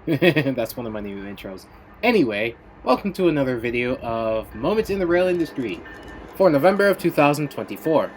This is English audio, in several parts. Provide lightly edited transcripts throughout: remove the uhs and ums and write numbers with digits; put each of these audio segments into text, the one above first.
That's one of my new intros. Anyway, welcome to another video of Moments in the Rail Industry for November of 2024.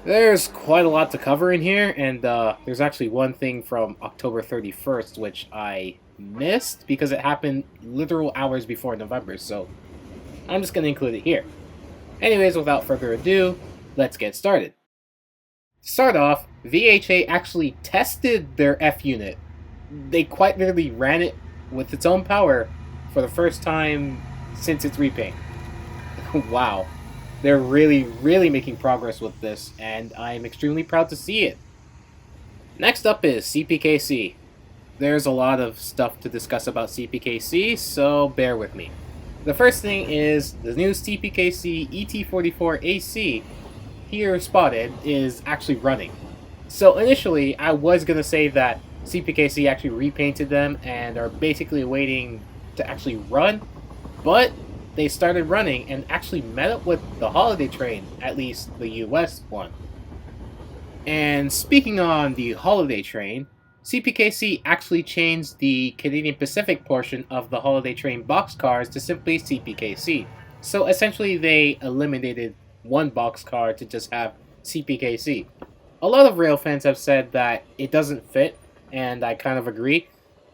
There's quite a lot to cover in here, and there's actually one thing from October 31st which I missed because it happened literal hours before November, so I'm just going to include it here. Anyways, without further ado, let's get started. To start off, VHA actually tested their F unit. They quite literally ran it with its own power for the first time since its repaint. Wow. They're really making progress with this, and I'm extremely proud to see it. Next up is CPKC. There's a lot of stuff to discuss about CPKC, so bear with me. The first thing is the new CPKC ET44AC here spotted is actually running. So initially, I was going to say that CPKC actually repainted them and are basically waiting to actually run, but they started running and actually met up with the holiday train, at least the US one. And speaking on the holiday train, CPKC actually changed the Canadian Pacific portion of the holiday train boxcars to simply CPKC. So essentially they eliminated one boxcar to just have CPKC. A lot of rail fans have said that it doesn't fit, and I kind of agree.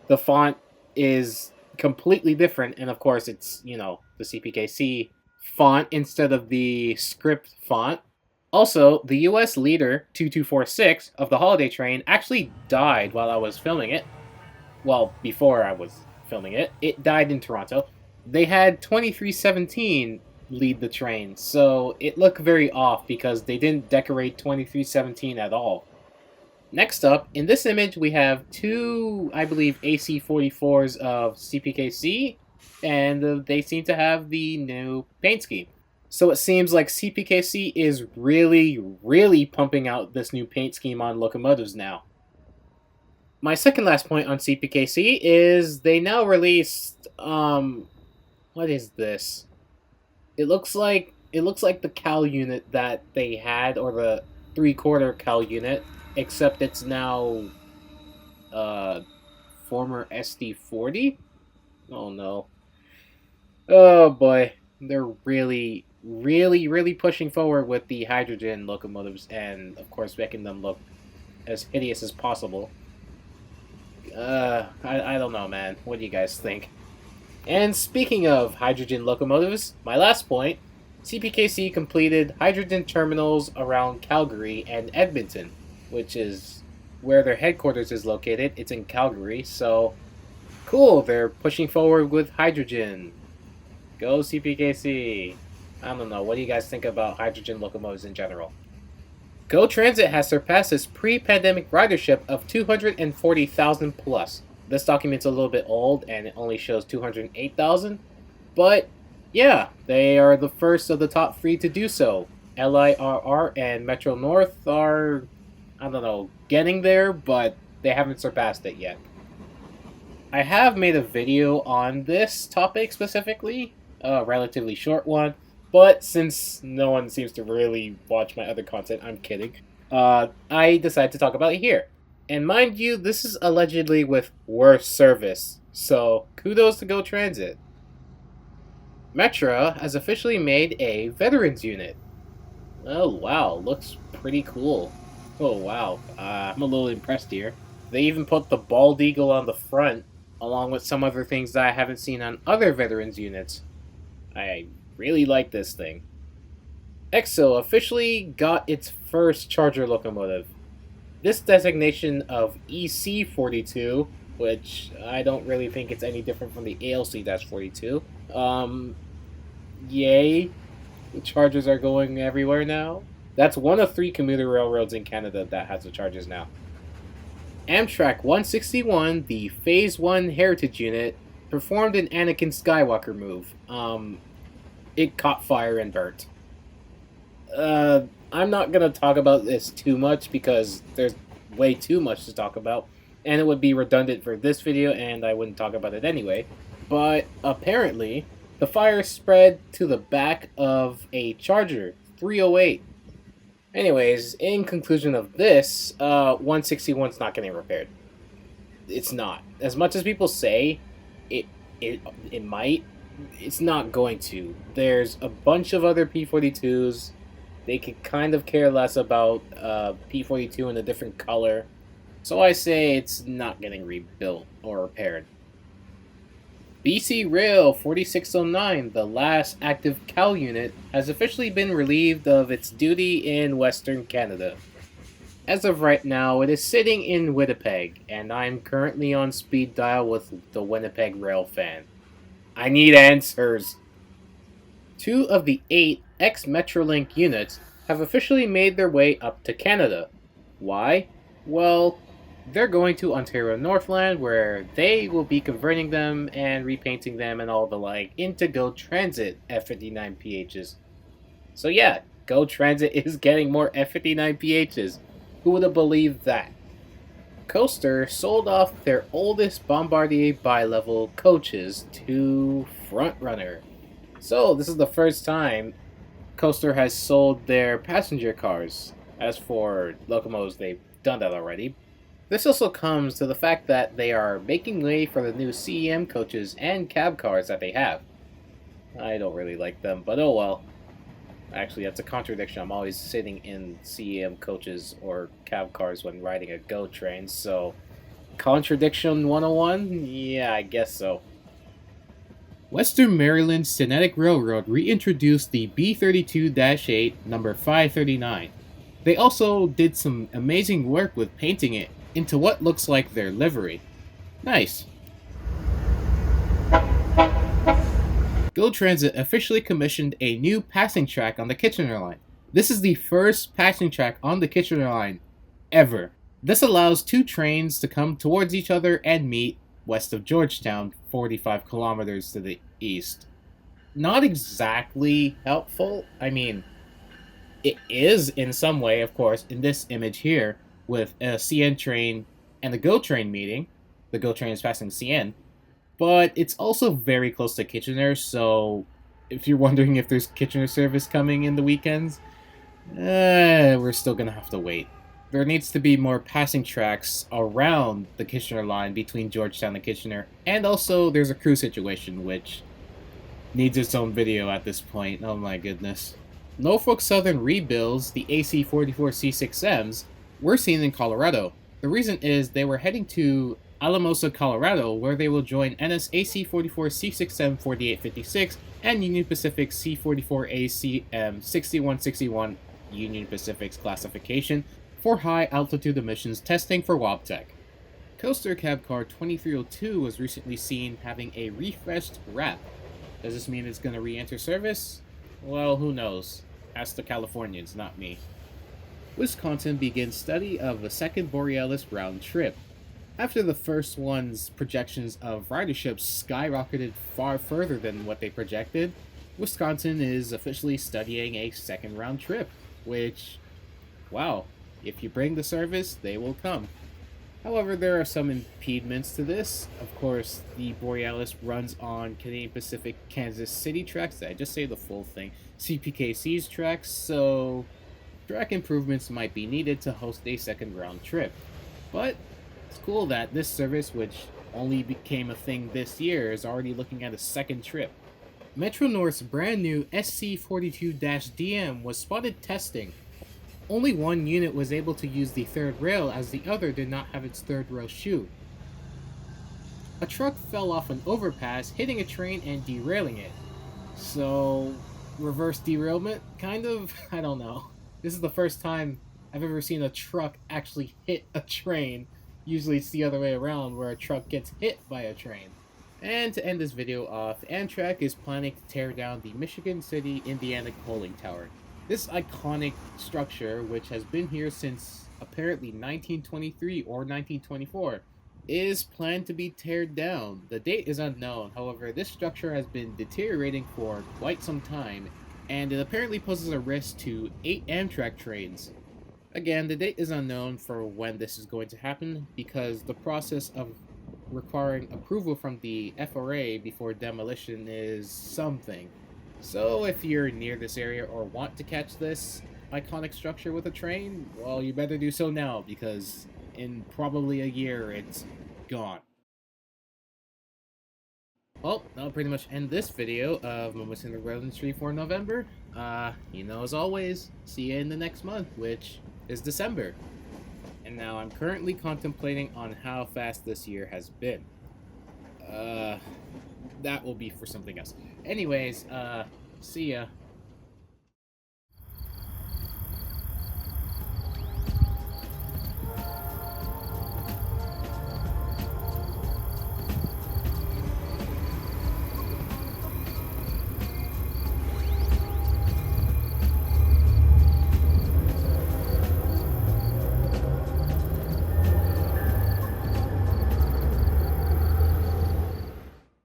The font is completely different, and of course it's, the CPKC font instead of the script font. Also, the US leader, 2246, of the holiday train actually died while I was filming it. Well, before I was filming it. It died in Toronto. They had 2317 lead the train, so it looked very off because they didn't decorate 2317 at all. Next up, in this image we have two, I believe, AC44s of CPKC, and they seem to have the new paint scheme. So it seems like CPKC is really pumping out this new paint scheme on locomotives now. My second last point on CPKC is they now released, what is this? It looks like the CAL unit that they had, or the 3/4 CAL unit, except it's now former SD40. Oh no. Oh boy, they're really pushing forward with the hydrogen locomotives, and of course making them look as hideous as possible. I don't know, man. What do you guys think? And speaking of hydrogen locomotives, my last point, CPKC completed hydrogen terminals around Calgary and Edmonton, which is where their headquarters is located. It's in Calgary, so cool, they're pushing forward with hydrogen. Go CPKC. I don't know, what do you guys think about hydrogen locomotives in general? GO Transit has surpassed its pre-pandemic ridership of 240,000 plus. This document's a little bit old and it only shows 208,000, but yeah, they are the first of the top three to do so. LIRR and Metro North are, I don't know, getting there, but they haven't surpassed it yet. I have made a video on this topic specifically, a relatively short one, but since no one seems to really watch my other content, I'm kidding, I decided to talk about it here. And mind you, this is allegedly with worse service, so kudos to GO Transit. M.I.T.R.I has officially made a veterans unit. Oh wow, looks pretty cool. Oh wow, I'm a little impressed here. They even put the bald eagle on the front, along with some other things that I haven't seen on other veterans units. I really like this thing. EXO officially got its first charger locomotive. This designation of EC42, which I don't really think it's any different from the ALC-42. Yay. The chargers are going everywhere now. That's one of 3 commuter railroads in Canada that has the chargers now. Amtrak 161, the Phase 1 Heritage Unit, performed an Anakin Skywalker move. It caught fire and burnt. I'm not going to talk about this too much because there's way too much to talk about, and it would be redundant for this video, and I wouldn't talk about it anyway. But apparently, the fire spread to the back of a Charger 308. Anyways, in conclusion of this, 161's not getting repaired. it's not. As much as people say it, it, it might. It's not going to. There's a bunch of other P-42s. They could kind of care less about P-42 in a different color. So I say it's not getting rebuilt or repaired. BC Rail 4609, the last active CAL unit, has officially been relieved of its duty in Western Canada. As of right now, it is sitting in Winnipeg, and I'm currently on speed dial with the Winnipeg Rail fan. I need answers. 2 of the 8 ex-Metrolink units have officially made their way up to Canada. Why? Well, they're going to Ontario Northland, where they will be converting them and repainting them and all the like into Go Transit F59PHs. So yeah, Go Transit is getting more F59PHs. Who would have believed that? Coaster sold off their oldest Bombardier bi-level coaches to Frontrunner. So this is the first time Coaster has sold their passenger cars. As for locomotives, they've done that already. This also comes to the fact that they are making way for the new CEM coaches and cab cars that they have. I don't really like them, but oh well. Actually, that's a contradiction. I'm always sitting in CEM coaches or cab cars when riding a GO train, so contradiction 101? Yeah, I guess so. Western Maryland Scenic Railroad reintroduced the B32-8 number 539. They also did some amazing work with painting it into what looks like their livery. Nice. Go Transit officially commissioned a new passing track on the Kitchener line. This is the first passing track on the Kitchener line ever. This allows 2 trains to come towards each other and meet west of Georgetown, 45 kilometers to the east. Not exactly helpful. I mean, it is in some way, of course, in this image here, with a CN train and the GO train meeting. The GO train is passing CN. But it's also very close to Kitchener, so if you're wondering if there's Kitchener service coming in the weekends, we're still gonna have to wait. There needs to be more passing tracks around the Kitchener line between Georgetown and Kitchener, and also there's a crew situation, which needs its own video at this point. Oh my goodness. Norfolk Southern rebuilds, the AC-44C6Ms, were seen in Colorado. The reason is they were heading to Alamosa, Colorado, where they will join NS AC-44C6M 4856 and Union Pacific C-44ACM 6161 Union Pacific's classification for high-altitude emissions testing for WABTEC. Coaster Cab Car 2302 was recently seen having a refreshed wrap. Does this mean it's going to re-enter service? Well, who knows? Ask the Californians, not me. Wisconsin begins study of the second Borealis round trip. After the first one's projections of ridership skyrocketed far further than what they projected, Wisconsin is officially studying a second round trip, which, wow, if you bring the service, they will come. However, there are some impediments to this. Of course, the Borealis runs on Canadian Pacific Kansas City tracks. Did I just say the full thing? CPKC's tracks, so track improvements might be needed to host a second round trip. But it's cool that this service, which only became a thing this year, is already looking at a second trip. Metro North's brand new SC42-DM was spotted testing. Only one unit was able to use the third rail, as the other did not have its third rail chute. A truck fell off an overpass, hitting a train and derailing it. So, reverse derailment? Kind of? I don't know. This is the first time I've ever seen a truck actually hit a train. Usually it's the other way around, where a truck gets hit by a train. And to end this video off, Amtrak is planning to tear down the Michigan City, Indiana polling tower. This iconic structure, which has been here since apparently 1923 or 1924, is planned to be teared down. The date is unknown, however, this structure has been deteriorating for quite some time, and it apparently poses a risk to 8 Amtrak trains. Again, the date is unknown for when this is going to happen, because the process of requiring approval from the FRA before demolition is something. So if you're near this area or want to catch this iconic structure with a train, well, you better do so now, because in probably a year it's gone. Well, that'll pretty much end this video of Moments in the Rail Industry for November. As always, see you in the next month, which is December. And now I'm currently contemplating on how fast this year has been. That will be for something else. Anyways, see ya.